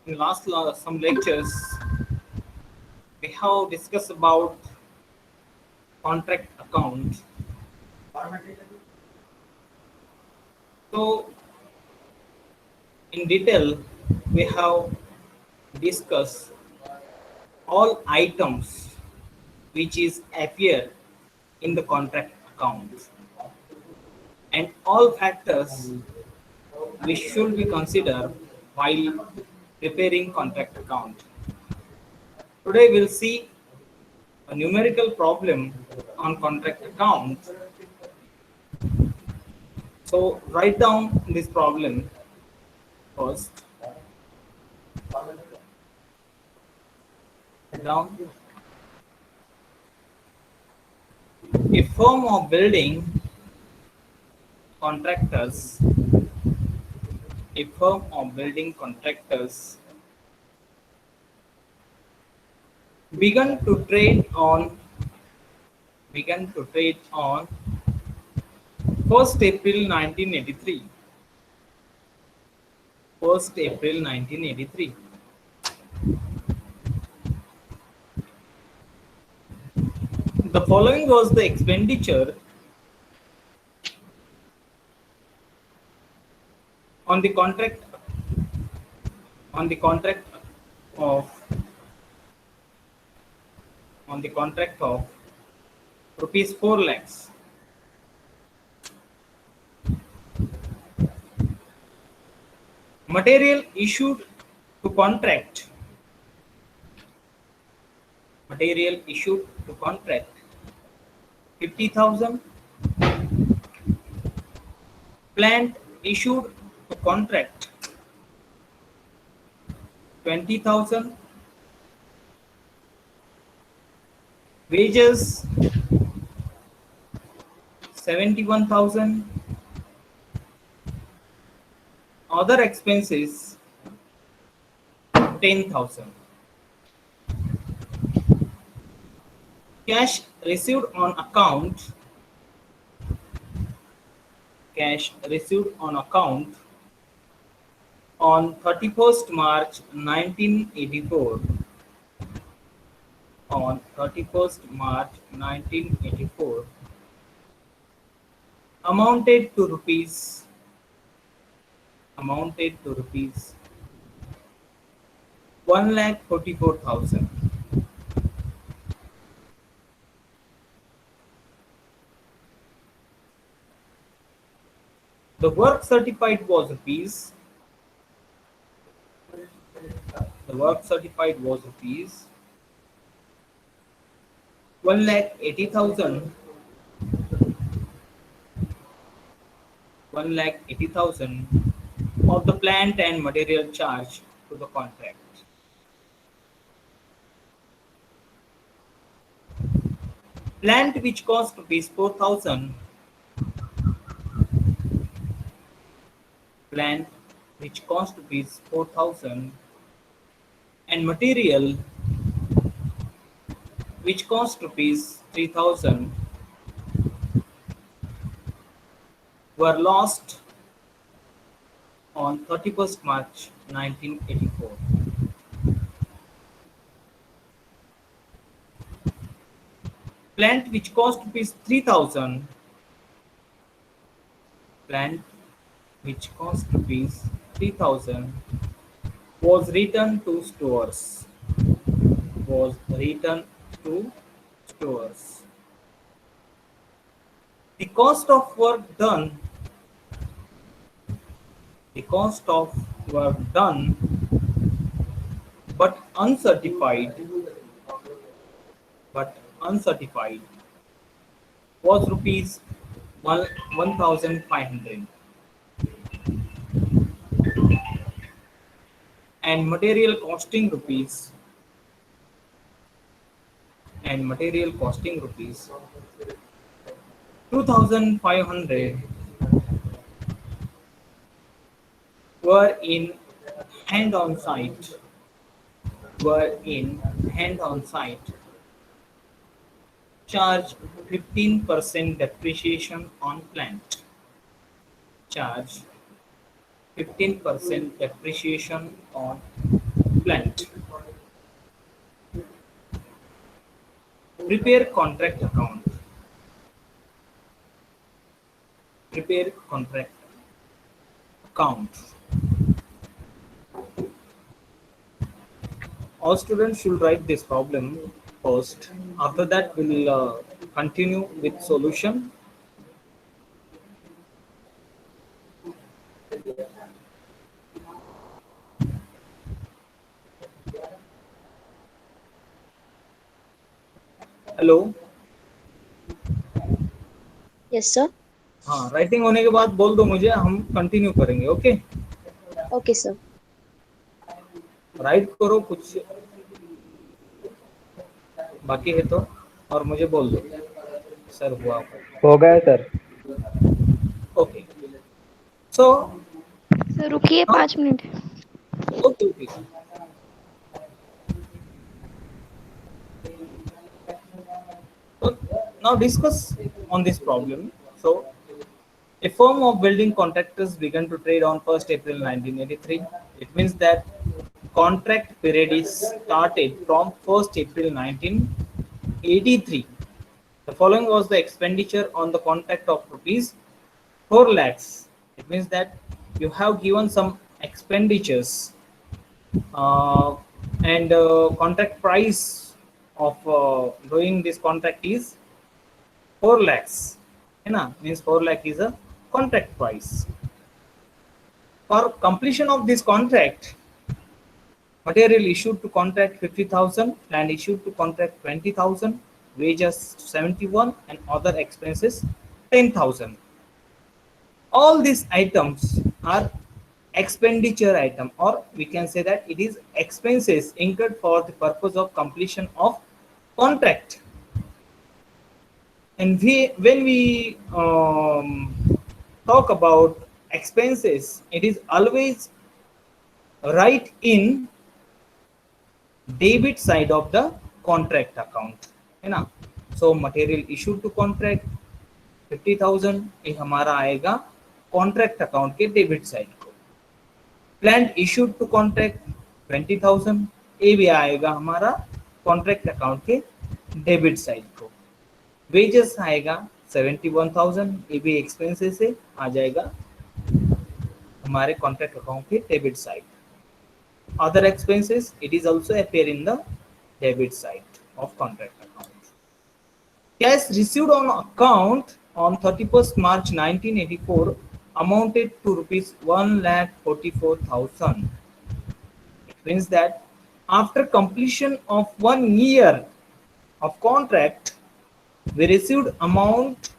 In some lectures, we have discussed about contract account. So, in detail, we have discussed all items which is appear in the contract account and all factors which should be considered while preparing contract account. Today, we'll see a numerical problem on contract account. So write down this problem first. Write down a firm of building contractors. A firm of building contractors began to trade on began to trade on 1st April 1983. 1st April 1983. The following was the expenditure on the contract on the contract of on the contract of rupees 4 lakhs. Material issued to contract. Material issued to contract 50,000. Plant issued to contract 20,000. Wages 71,000. Other expenses 10,000. Cash received on account. Cash received on account on 31st March 1984. On 31st March 1984 amounted to rupees 1,44,000. The work certified was rupees. The work certified was rupees 1,80,000. 1,80,000 of the plant and material charge to the contract. Plant which cost rupees 4,000. Plant which cost rupees 4,000 and material which cost rupees 3,000 were lost on 31st March 1984. Plant which cost rupees 3,000. Plant which cost rupees 3,000 was returned to stores. Was returned to stores. The cost of work done. The cost of work done, but uncertified. Was rupees 1,500. And material costing rupees 2,500 were in hand on site. Charge 15% depreciation on plant. Charge 15% depreciation on plant. Prepare contract account. Prepare contract account. All students should write this problem first. After that, we'll continue with solution. Hello. Yes sir. हाँ, writing होने के बाद बोल दो मुझे, हम continue करेंगे. Okay. Okay sir. Right करो कुछ बाकी है तो, और मुझे बोल दो सर हुआ. हो गया सर. ओके. सो सर रुकिए 5 minute. Okay okay. Now discuss on this problem. So, a firm of building contractors began to trade on 1st April 1983. It means that contract period is started from 1st April 1983. The following was the expenditure on the contract of rupees 4 lakhs. It means that you have given some expenditures and contract price of doing this contract is 4 lakhs. Means 4 lakh is a contract price. For completion of this contract, material issued to contract 50,000, land issued to contract 20,000, wages 71, and other expenses 10,000. All these items are expenditure item, or we can say that it is expenses incurred for the purpose of completion of contract. And when we talk about expenses, it is always right in debit side of the contract account, है ना. So material issued to contract 50,000 ये हमारा आएगा contract account के debit side को. Plant issued to contract 20,000 ये भी आएगा हमारा कॉन्ट्रैक्ट अकाउंट के डेबिट साइड को. वेजेस आएगा 71,000 ये भी एक्सपेंसेस से आ जाएगा हमारे कॉन्ट्रैक्ट अकाउंट के debit side. Other expenses, it is also appear in the debit side of contract account. Cash received on account on 31st March 1984 amounted to rupees 1,44,000. It means that after completion of 1 year of contract, we received amount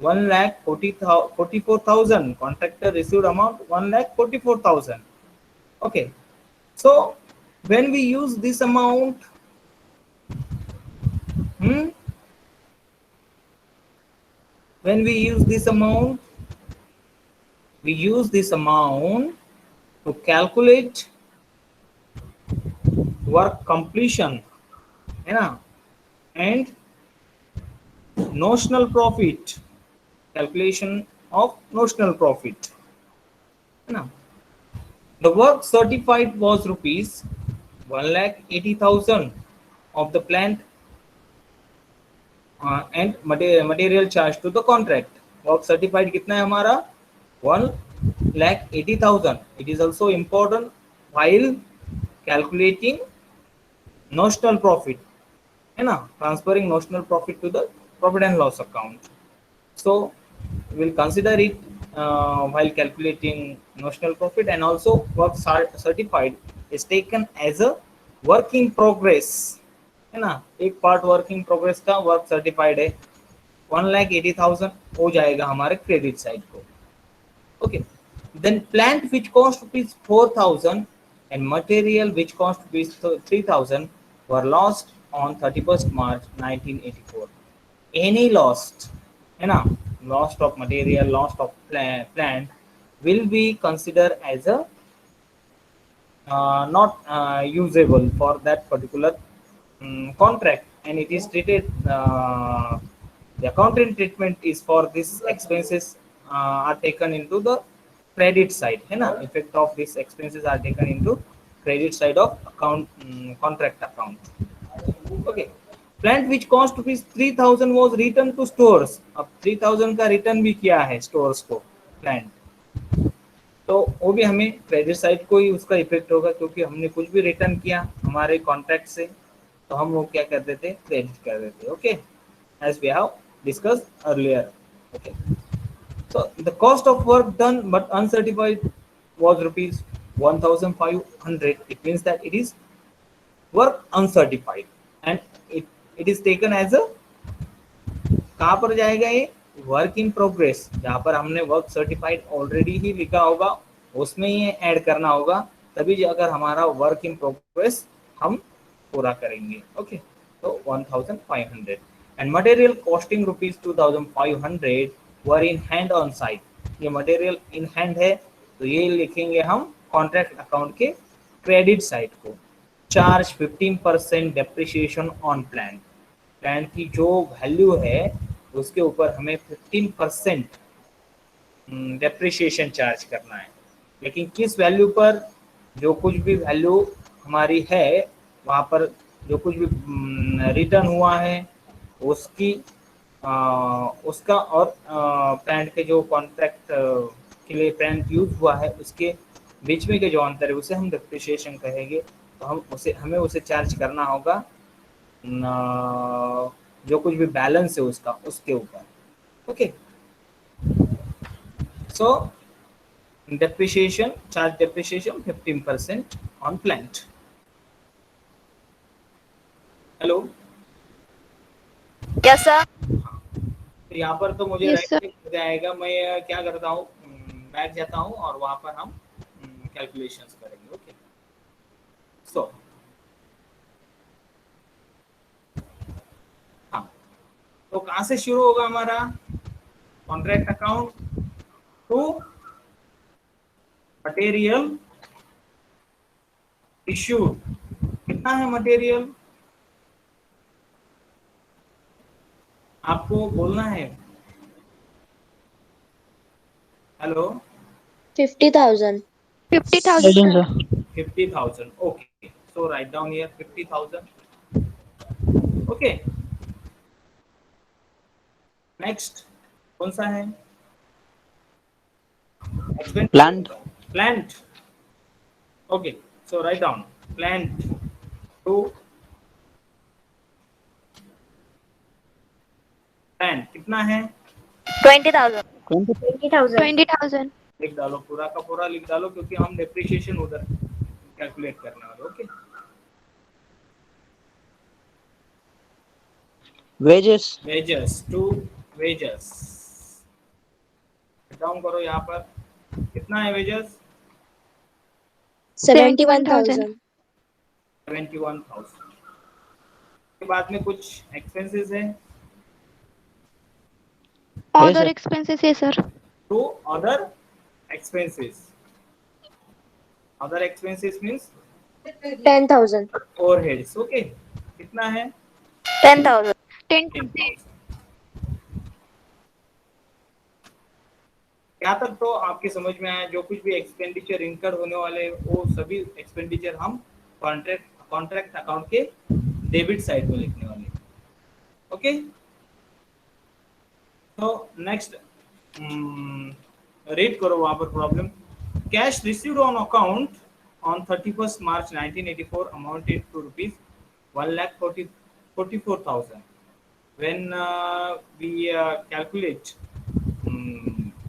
1,44,000. Contractor received amount 1,44,000. Okay. So when we use this amount, we use this amount to calculate work completion, and notional profit, calculation of notional profit. The work certified was rupees 1,80,000 of the plant and material charge to the contract. Work certified कितना है हमारा 1,80,000. It is also important while calculating notional profit, है ना, transferring notional profit to the profit and loss account. So we will consider it while calculating notional profit. And also work certified is taken as a work in progress, है ना. एक part work in progress का work certified है 1,80,000 हो जाएगा हमारे credit side को. Okay. Then plant which cost rupees 4,000 and material which cost rupees 3,000 were lost on 31st March 1984. Any lost, है ना, loss of material, loss of plant will be considered as a not usable for that particular contract, and it is treated the accounting treatment is for this expenses are taken into the credit side, है ना. Effect of these expenses are taken into credit side of account, contract account. Okay. Plant which cost rupees 3000 was returned to stores. अब 3000 का return भी किया है stores को plant, तो वो भी हमें क्रेडिट साइड को ही उसका इफेक्ट होगा, क्योंकि हमने कुछ भी रिटर्न किया हमारे कॉन्ट्रैक्ट से तो हम वो क्या कर देते, क्रेडिट कर देते. Okay, as we have discussed earlier. Okay, so the cost of work done but uncertified was rupees 1500. It means that it is work uncertified and it is taken as a, कहाँ पर जाएगा ये, work in progress. जहाँ पर हमने work certified already ही लिखा होगा उसमें ये ऐड करना होगा, तभी अगर हमारा वर्क इन प्रोग्रेस हम पूरा करेंगे. ओके, तो 1500 and material costing rupees 2500 were in hand on site. ये मटेरियल इन हैंड है तो ये लिखेंगे हम कॉन्ट्रैक्ट अकाउंट के क्रेडिट साइड को. Charge 15% depreciation on plant. Plant की जो वैल्यू है उसके ऊपर हमें 15% डेप्रिसिएशन चार्ज करना है. लेकिन किस वैल्यू पर, जो कुछ भी वैल्यू हमारी है वहाँ पर जो कुछ भी रिटर्न हुआ है उसकी उसका और प्लांट के जो कॉन्ट्रैक्ट के लिए प्लांट यूज हुआ है उसके बीच में के जो अंतर है उसे हम डेप्रिसिएशन कहेंगे. तो हमें उसे चार्ज करना होगा जो कुछ भी बैलेंस है उसका, उसके ऊपर. Okay, so depreciation, charge depreciation 15% on plant. Hello, Yes, sir. तो यहाँ पर तो मुझे Yes, राइट sir. हो जाएगा. मैं क्या करता हूँ, बैठ जाता हूँ और वहाँ पर हम कैलकुलेशंस करेंगे. ओके, सो हाँ, तो कहाँ से शुरू होगा हमारा contract account to material issued. कितना है मटेरियल, आपको बोलना है. Hello, 50,000. 50,000, sir. 50,000. Okay, so write down here 50,000. Okay, next कौन सा है, Plant. plant. Okay, so write down plant to plant कितना है, 20,000. 20,000. 20,000. लिख डालो, पूरा का पूरा लिख डालो, क्योंकि हम डेप्रिसिएशन उधर कैलकुलेट करने वाले. Okay, Wages. Wages to wages down करो. यहाँ पर कितना है वेजेस, 71,000. 71,000. के बाद में कुछ एक्सपेंसेस है, Other sir. expenses, yes, sir. to other expenses. Other expenses means 10,000. overheads. Okay, कितना है, 10,000. 10,000. 10,000. यहाँ तक तो आपके समझ में आया. जो कुछ भी एक्सपेंडिचर इनकर होने वाले वो सभी एक्सपेंडिचर हम कॉन्ट्रैक्ट अकाउंट के डेबिट साइड में लिखने वाले. ओके, तो नेक्स्ट रीड करो वहां पर problem. Cash received on account on 31st March 1984 amounted to rupees 1,44,000. When we calculate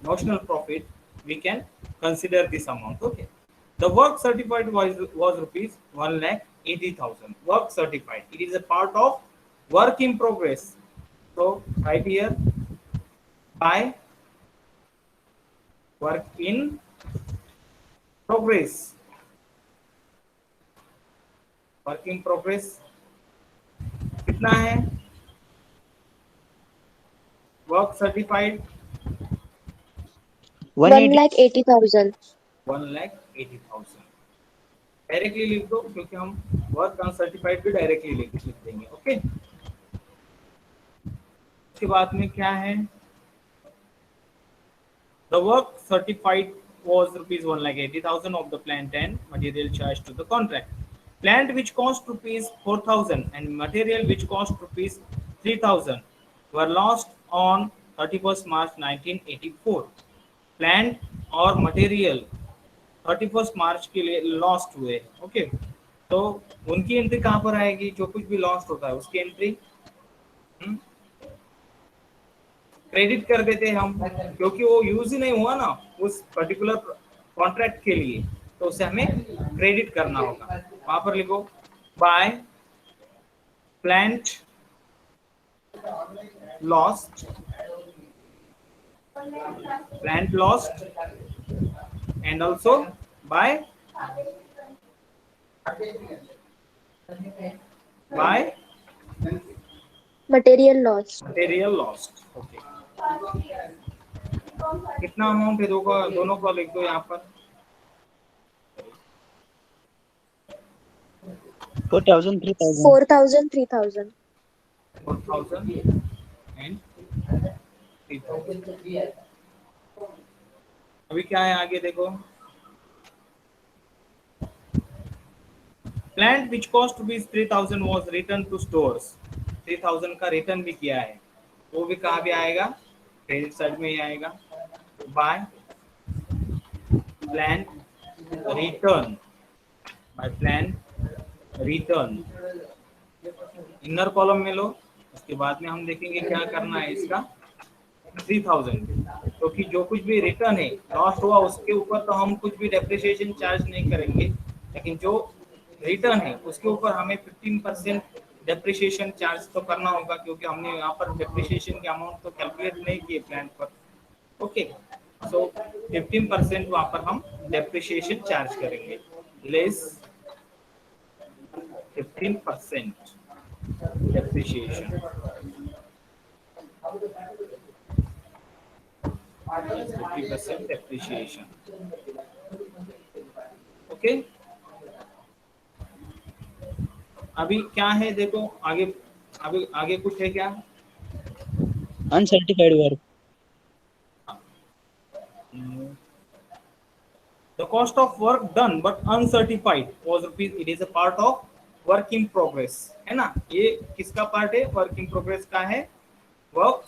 notional profit, we can consider this amount. Okay, the work certified was rupees 1,80,000. Work certified, it is a part of work in progress. So right here, by work in progress, work in progress कितना है, work certified 1,80,000. 1,80,000. Directly लिख दो, क्योंकि हम work uncertified भी directly लिख देंगे. Okay, उसके बाद में क्या है, the work certified was rupees 1,80,000 of the plant and material charged to the contract. Plant which cost rupees 4,000 and material which cost rupees 3,000 were lost on 31st March 1984. Plant और material 31st मार्च के लिए lost हुए. Okay, तो उनकी entry कहाँ पर आएगी? जो कुछ भी लॉस्ट होता है उसकी एंट्री क्रेडिट कर देते हैं हम, क्योंकि वो यूज ही नहीं हुआ ना उस पर्टिकुलर कॉन्ट्रैक्ट के लिए, तो उसे हमें क्रेडिट करना होगा. वहां पर लिखो by plant lost, plant lost and also by Material loss. material lost. Okay, कितना अमाउंट है दोनों का लिख दो यहाँ पर. 4,000, 3,000. 4,000, 3,000. 4,000 and 3,000. अभी क्या है आगे देखो. Plant which cost rupees 3,000 was returned to stores. 3,000 का रिटर्न भी किया है, वो भी कहाँ भी आएगा? क्रेडिट साइड में ही आएगा. By plant return, by plant return inner column में लो. उसके बाद में हम देखेंगे क्या करना है इसका. 3,000 क्योंकि जो कुछ भी रिटर्न है लॉस्ट हुआ उसके ऊपर तो हम कुछ भी डेप्रिसिएशन चार्ज नहीं करेंगे, लेकिन जो रिटर्न है उसके ऊपर हमें 15% डेप्रिसिएशन चार्ज तो करना होगा, क्योंकि हमने यहाँ पर डेप्रिसिएशन के अमाउंट तो कैलकुलेट नहीं किए प्लान पर. ओके, सो 15% वहाँ पर हम डेप्रिसिएशन चार्ज करेंगे. Less 15% depreciation. 50% depreciation. ओके, अभी क्या है देखो आगे. अभी आगे कुछ है क्या? Uncertified work. The cost of work done but uncertified was rupees. It is a part of work in progress, है ना. ये किसका पार्ट है? वर्क इन प्रोग्रेस का है. वर्क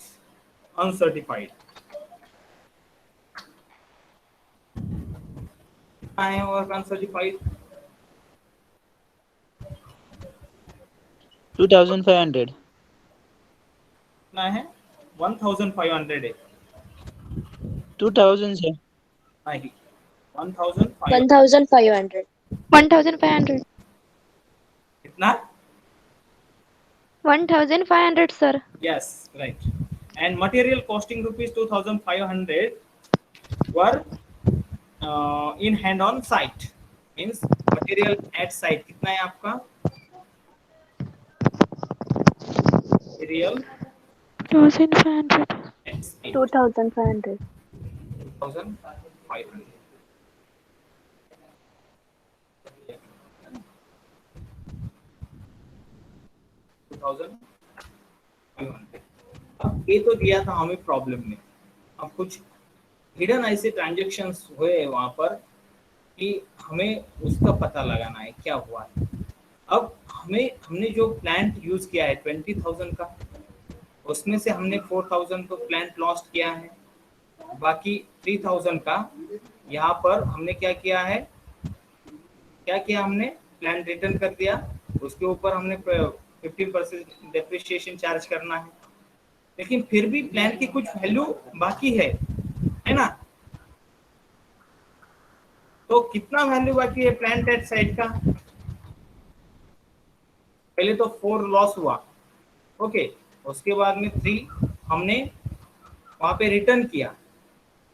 अनसर्टिफाइड है. Work uncertified 2,500. कितना है? 1,500 है. 2,000 sir. नहीं, 1,500. 1,500. 1,500. कितना? 1,500 sir. Yes, right. And material costing rupees 2,500 were in hand on site. Means material at site कितना है आपका? Material 2,500. at site 2,500. 2,500. अब ये तो दिया था हमें प्रॉब्लम में. अब कुछ हिडन ऐसे ट्रांजैक्शंस हुए वहां पर कि हमें उसका पता लगाना है क्या हुआ है. अब हमने जो प्लांट यूज किया है 20,000 का, उसमें से हमने 4,000 तो प्लांट लॉस्ट किया है. बाकी 3,000 का यहाँ पर हमने क्या किया है? क्या किया हमने? प्लांट रिटर्न कर दिया. उसके ऊपर हमने 15% डेप्रिसिएशन चार्ज करना है. लेकिन फिर भी प्लांट की कुछ वैल्यू बाकी है ना. तो कितना वैल्यू बाकी है प्लांट एट साइड का? पहले तो 4 लॉस हुआ. ओके, उसके बाद में 3 हमने वहां पे रिटर्न किया.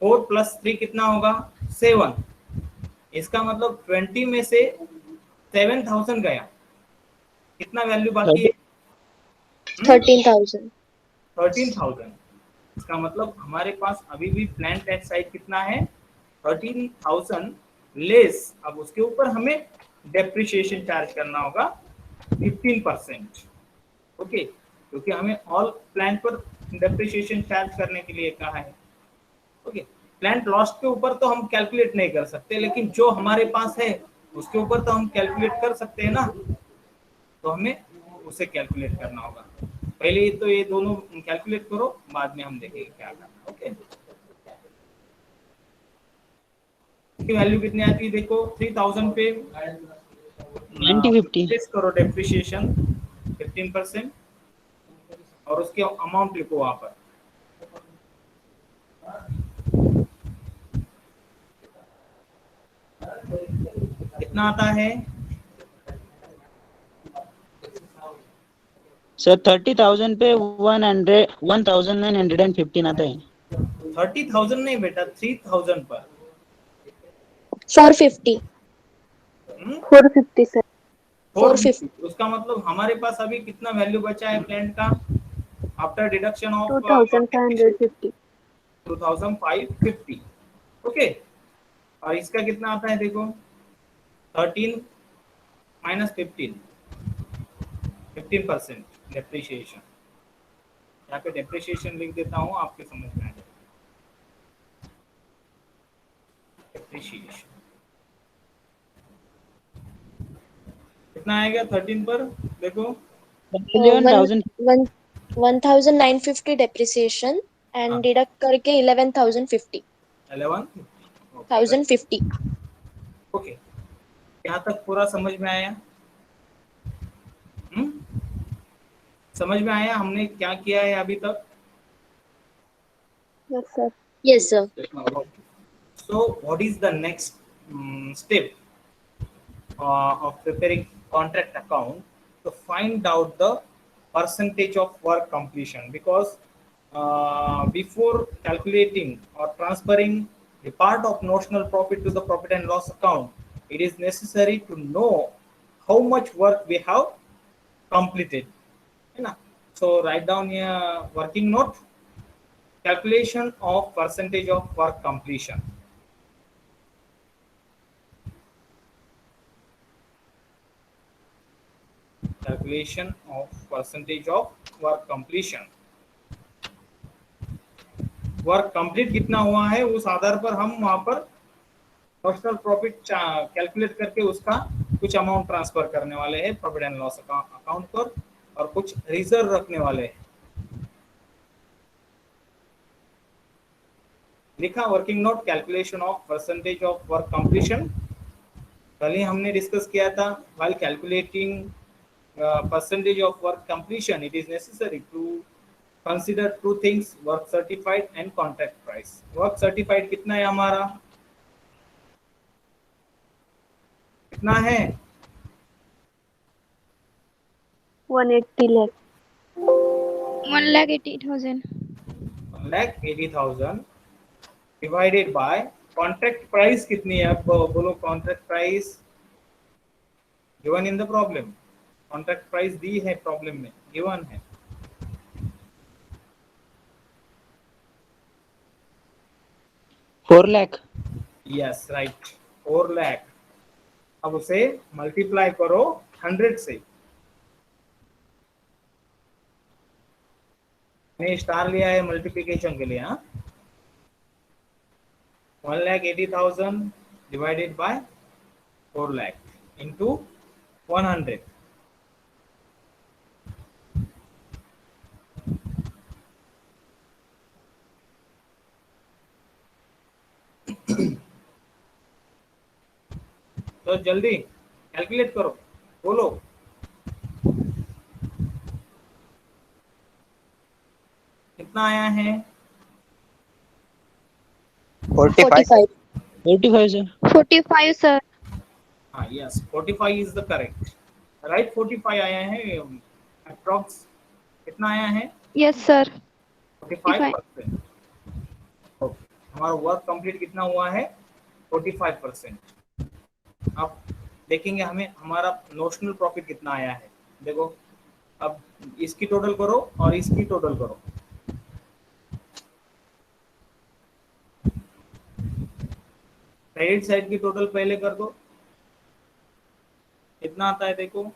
4 + 3 कितना होगा? 7. इसका मतलब 20 में से 7,000 गया. कितना वैल्यू बाकी है? 13,000. 13,000. इसका मतलब हमारे पास अभी भी प्लांट एट साइड कितना है? 13,000 लेस. अब उसके ऊपर हमें डेप्रिसिएशन चार्ज करना होगा 15%. ओके, क्योंकि हमें ऑल प्लांट पर डेप्रिसिएशन चार्ज करने के लिए कहा है. ओके, प्लांट लॉस्ट के ऊपर तो हम कैलकुलेट नहीं कर सकते, लेकिन जो हमारे पास है उसके ऊपर तो हम कैलकुलेट कर सकते हैं ना, तो हमें उसे कैलकुलेट करना होगा। पहले तो ये दोनों कैलकुलेट करो, बाद में हम देखेंगे क्या करना। ओके, इसकी वैल्यू कितनी आती है देखो, 3000 पे 9050 परचेस करो डेप्रिसिएशन 15% और उसके अमाउंट लिखो वहां पर। कितना आता है सर 30,000 पे 1915 आता है। 30,000 नहीं बेटा, 3000 पर। 450. हम्म? 450 sir. 450. 450, उसका मतलब हमारे पास अभी कितना वैल्यू बचा है प्लांट का आफ्टर डिडक्शन ऑफ 2550. 2550। ओके, और इसका कितना आता है देखो, 13 माइनस 15% डेप्रिसिएशन। यहाँ पे डेप्रिसिएशन लिख देता हूँ, आपके समझ में आ जाए। डेप्रिसिएशन कितना आएगा 13 पर देखो, 11,000 one 1950 depreciation हाँ, and deduct करके 11,050. 11। 1050. ओके, यहाँ तक पूरा समझ में आया? समझ में आया हमने क्या किया है अभी तक? Yes sir. Yes sir. So what is the next step of preparing contract account? To find out the percentage of work completion, because before calculating or transferring the part of notional profit to the profit and loss account, it is necessary to know how much work we have completed, है ना? So write down a working note, calculation of percentage of work completion. Calculation of percentage of work completion. Work complete कितना हुआ है उस आधार पर हम वहां पर नॉमिनल प्रॉफिट कैलकुलेट करके उसका कुछ अमाउंट ट्रांसफर करने वाले हैं प्रॉफिट एंड लॉस अकाउंट पर, और कुछ रिजर्व रखने वाले हैं। लिखा working note, calculation of percentage of work completion. कल ही हमने डिस्कस किया था, while calculating percentage of work completion, it is necessary to consider two things: work certified and contract price. Work certified कितना है हमारा, कितना है? 180 lakh. 1,80,000. 1,80,000 divided by contract price कितनी है? अब बोलो contract price given in the problem. Contract price दी है प्रॉब्लम में, given है। 4 lakh। Yes right, 4 lakh. अब उसे मल्टीप्लाई करो 100 से। मैंने स्टार लिया है मल्टीप्लिकेशन के लिए। हाँ, 1,80,000 डिवाइडेड बाय 4 लाख इंटू 100। तो जल्दी कैलकुलेट करो, बोलो कितना आया है? 45. 45 sir। 45, sir. हाँ yes, 45 is the correct, right. 45 आया है अप्रॉक्स। कितना आया है? Yes, sir. 45%। ओके, हमारा वर्क कंप्लीट कितना हुआ है? 45%। अब देखेंगे हमें हमारा नोशनल प्रॉफिट कितना आया है। देखो, अब इसकी टोटल करो और इसकी टोटल करो। क्रेडिट साइड की टोटल पहले कर दो, कितना आता है देखो।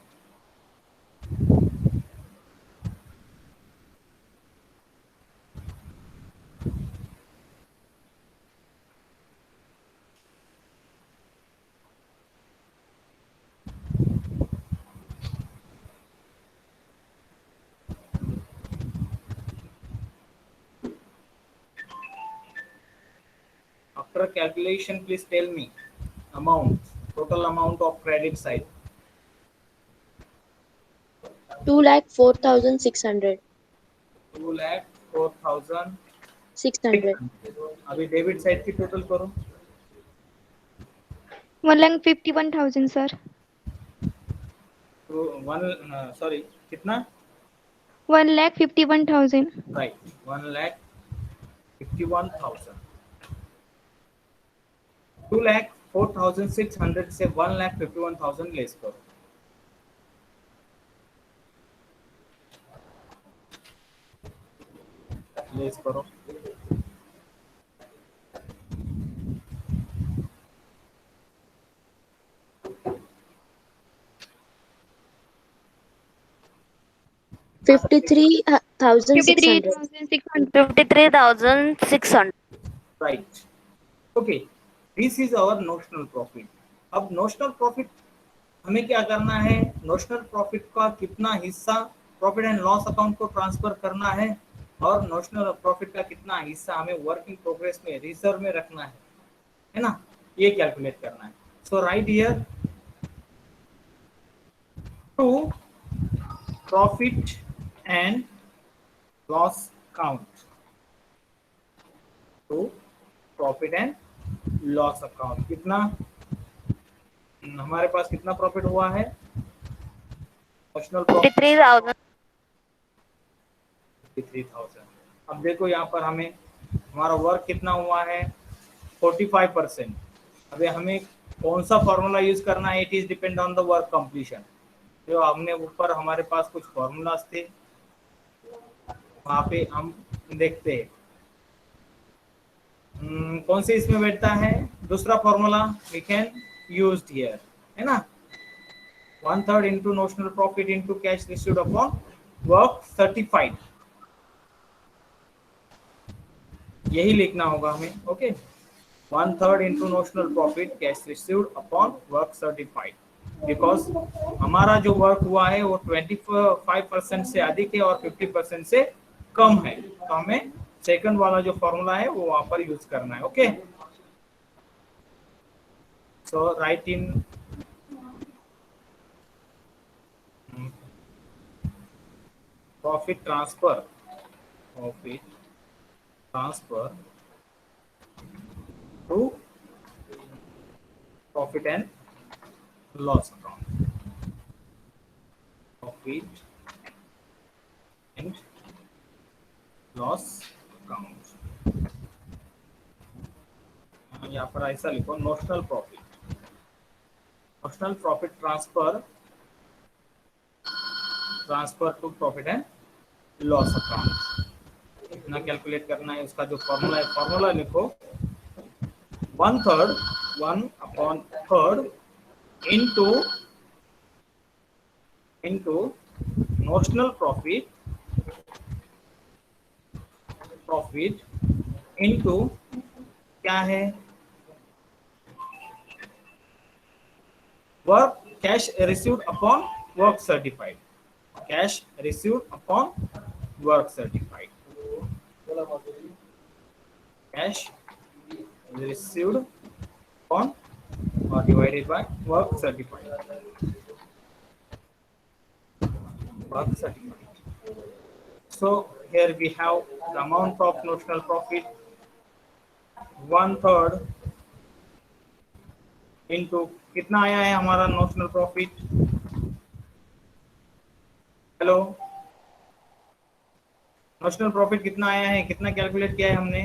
After calculation please tell me amount, total amount of credit side. 2,04,600. 2,04,600. 600. अभी डेबिट साइड की टोटल करो. 1,51,000 sir. तो सॉरी कितना. 1,51,000. राइट 1,51,000. 2,04,600 से 1,51,000 लेस करो. लेस करो. Fifty-three thousand six hundred. 53,600. 53,600. Right. Okay, this is our notional profit. अब नोशनल प्रॉफिट हमें क्या करना है, नोशनल प्रॉफिट का कितना हिस्सा प्रॉफिट एंड लॉस अकाउंट को ट्रांसफर करना है और नोशनल प्रॉफिट का कितना हिस्सा हमें वर्क इन प्रोग्रेस में रिजर्व में रखना है ना, ये कैलकुलेट करना है. So right here to profit and loss account, to profit and loss account. कितना हमारे पास कितना प्रॉफिट हुआ है, नोशनल प्रॉफिट 53,000. 53,000. अब देखो यहाँ पर हमें हमारा वर्क कितना हुआ है 45%. अभी हमें कौन सा फॉर्मूला यूज करना है, it is depend on the work completion. जो हमने ऊपर हमारे पास कुछ फॉर्मूलाज थे वहाँ पे हम देखते हैं. कौन से इसमें बैठता है, दूसरा formula we can use here है ना, 1/3 into notional profit into cash received upon work certified. यही लिखना होगा हमें. Okay, 1/3 into notional profit cash received upon work certified. Because हमारा जो वर्क हुआ है वो 25% से अधिक है और 50% से कम है, तो हमें सेकंड वाला जो फॉर्मूला है वो वहां पर यूज करना है. Okay, so right in profit transfer to profit and loss account. Profit and loss account. यहाँ पर ऐसा लिखो, notional profit transfer to profit and loss account. कितना कैलकुलेट करना है, उसका जो फॉर्मूला है, फॉर्मूला लिखो 1/3 into नोशनल प्रॉफिट into क्या है, work cash received upon work certified. Cash received upon work certified. Cash received upon or divided by work certified. So here we have the amount of notional profit 1/3 into कितना आया है हमारा notional profit. Hello, notional profit कितना आया है, कितना calculate किया है हमने,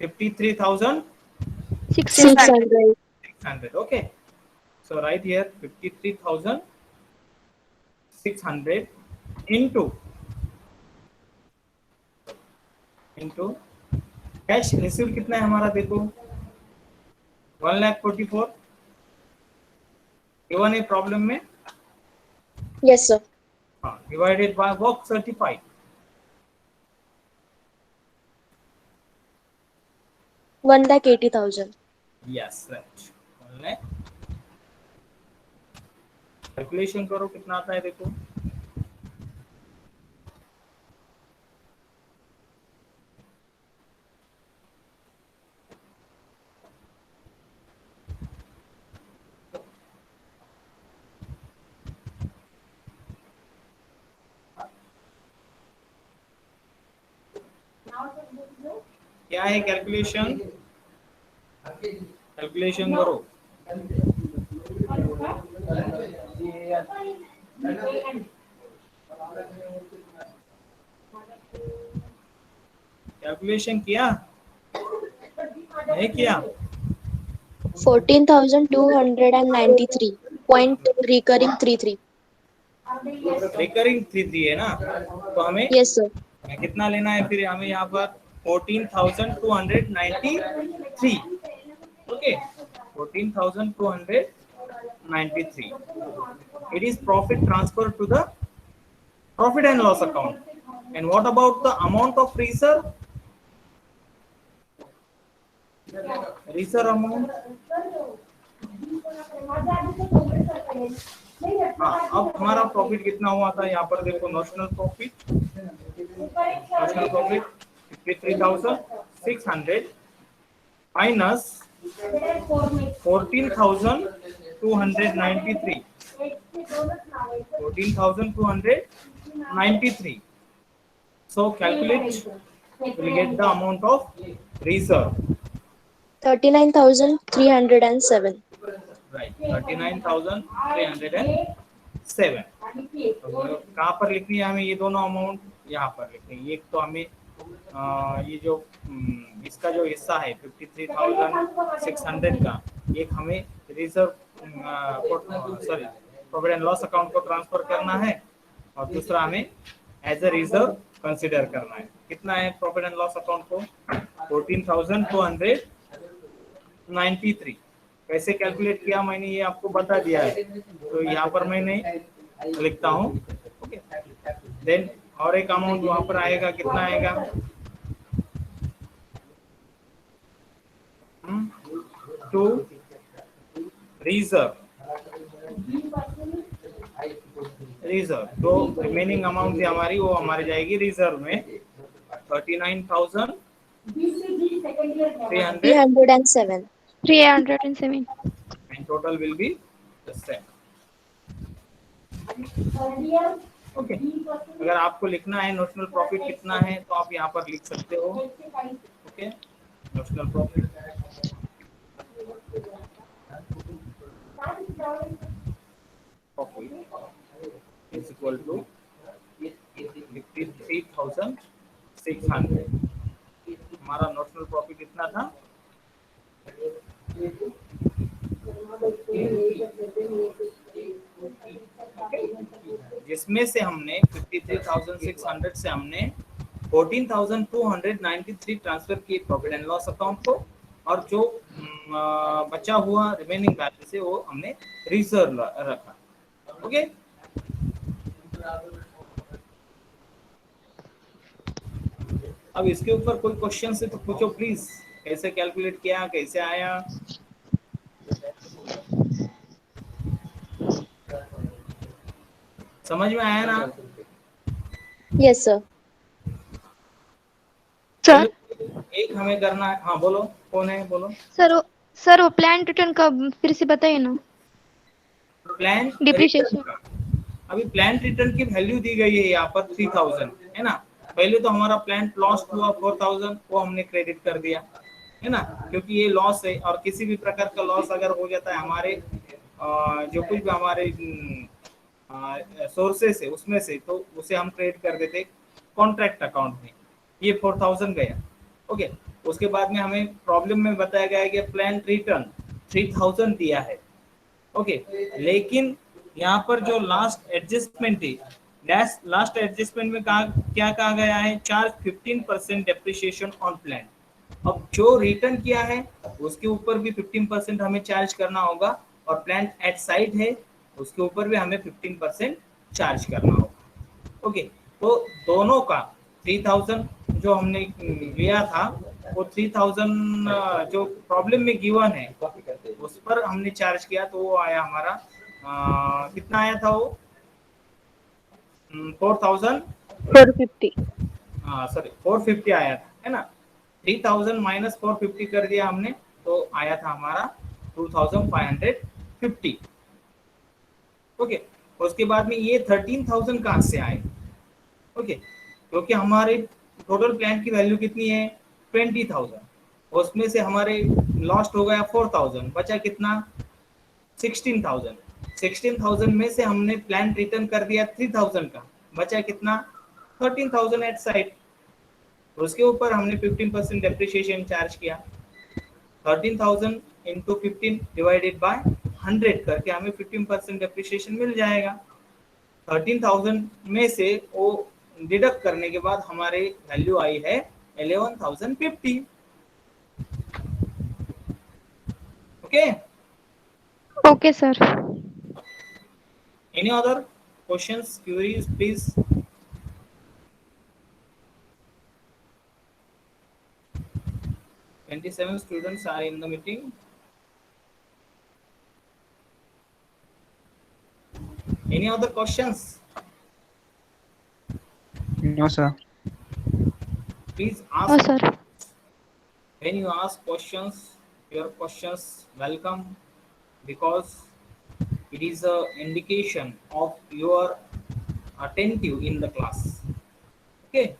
53,600. Okay, so right here 53,600 into cash received कितना है हमारा, देखो 1,44,000. गिवन है प्रॉब्लम में. Yes, sir. हाँ, divided by work certified. 1,80,000. Yes right. Calculation करो कितना आता है, देखो क्या है कैलकुलेशन, कैलकुलेशन करो। कैलकुलेशन किया नहीं किया? 14,293 point recurring 33. रिकरिंग 33 है ना, तो हमें Yes, sir. कितना लेना है फिर हमें यहाँ पर 14,293। Okay, 14,293 it is profit transfer to the profit and loss account. And what about the amount of reserve? Reserve amount, हाँ, अब हमारा प्रॉफिट कितना हुआ था यहाँ पर देखो, notional profit 53,600 minus 14,293 14,293. So calculate, we'll get the amount of reserve. 39,307. Right, 39,307. कहाँ पर लिखनी है हमें ये दोनों अमाउंट? यहाँ पर लिखनी है। एक तो हमें ये जो इसका जो हिस्सा है 53,600 का, एक हमें reserve sorry profit and loss account को ट्रांसफर करना है, और दूसरा हमें एज अ रिजर्व कंसिडर करना है। कितना है प्रॉफिट एंड लॉस अकाउंट को? 14,293। कैसे कैलकुलेट किया मैंने ये आपको बता दिया है, तो यहाँ पर मैं नहीं लिखता हूँ। ओके, देन और एक अमाउंट वहां पर आएगा, कितना आएगा? टू रिजर्व, रिजर्व तो रिमेनिंग अमाउंट थी हमारी, वो हमारी जाएगी रिजर्व में 39,307 307. and total will be the same. Okay, अगर आपको लिखना है नोशनल प्रॉफिट कितना है तो आप यहाँ पर लिख सकते हो। Okay, notional profit is equal to 53,600। हमारा नोशनल प्रॉफिट कितना था? जिसमें से हमने 53,600 से हमने 14,293 ट्रांसफर किए प्रॉफिट एंड लॉस अकाउंट को, और जो बचा हुआ रिमेनिंग बैलेंस है वो हमने रिजर्व रखा। ओके, अब इसके ऊपर कोई क्वेश्चन है तो पूछो प्लीज। कैसे कैलकुलेट किया, कैसे आया? समझ में आया ना? Yes, sir. सर एक हमें करना है। हाँ बोलो, कौन है? बोलो सर वो प्लान रिटर्न का फिर से बताइए ना। Plan depreciation. अभी प्लान रिटर्न की वैल्यू दी गई है यहाँ पर 3000 है ना। पहले तो हमारा प्लान लॉस्ट हुआ 4000, वो हमने क्रेडिट कर दिया है ना, क्योंकि ये लॉस है, और किसी भी प्रकार का लॉस अगर हो जाता है हमारे जो कुछ भी हमारे सोर्सेस है उसमें से, तो उसे हम क्रेडिट कर देते कॉन्ट्रैक्ट अकाउंट में। ये 4000 गया। ओके, उसके बाद में हमें प्रॉब्लम में बताया गया है कि प्लान रिटर्न 3000 दिया है। ओके, लेकिन यहाँ पर जो लास्ट एडजस्टमेंट है, लास्ट एडजस्टमेंट में क्या कहा गया है? Charge 15% depreciation on plan. अब जो रिटर्न किया है उसके ऊपर भी 15% हमें चार्ज करना होगा, और प्लान एट साइड है उसके ऊपर भी हमें 15% चार्ज करना होगा। ओके, तो दोनों का 3000 जो हमने लिया था, वो 3000 जो प्रॉब्लम में गिवन है उस पर हमने चार्ज किया, तो वो आया हमारा कितना आया था? वो 450। सॉरी 450 आया था, है ना। 3000 माइनस 450 कर दिया हमने, तो आया था हमारा 2550। ओके, उसके बाद में ये 13,000 कहाँ से आए? ओके, क्योंकि हमारे टोटल प्लान की वैल्यू कितनी है? 20,000, उसमें से हमारे लॉस्ट हो गया 4,000, बचा कितना 16,000। 16,000 में से हमने प्लान रिटर्न कर दिया 3,000 का, बचा कितना 13,000 एट साइड, उसके ऊपर हमने 15% डेप्रिसिएशन चार्ज किया। 13,000 इंटू 15 डिवाइडेड बाय 100 करके हमें 15% डेप्रिसिएशन मिल जाएगा। 13,000 में से वो डिडक्ट करने के बाद हमारे वैल्यू आई है 11,050। Okay, Okay, sir. Any other questions, queries please? Twenty-seven students are in the meeting. Any other questions? No, sir. Please Oh, ask. sir. When you ask questions, your questions welcome, because it is a indication of your attentive in the class. Okay.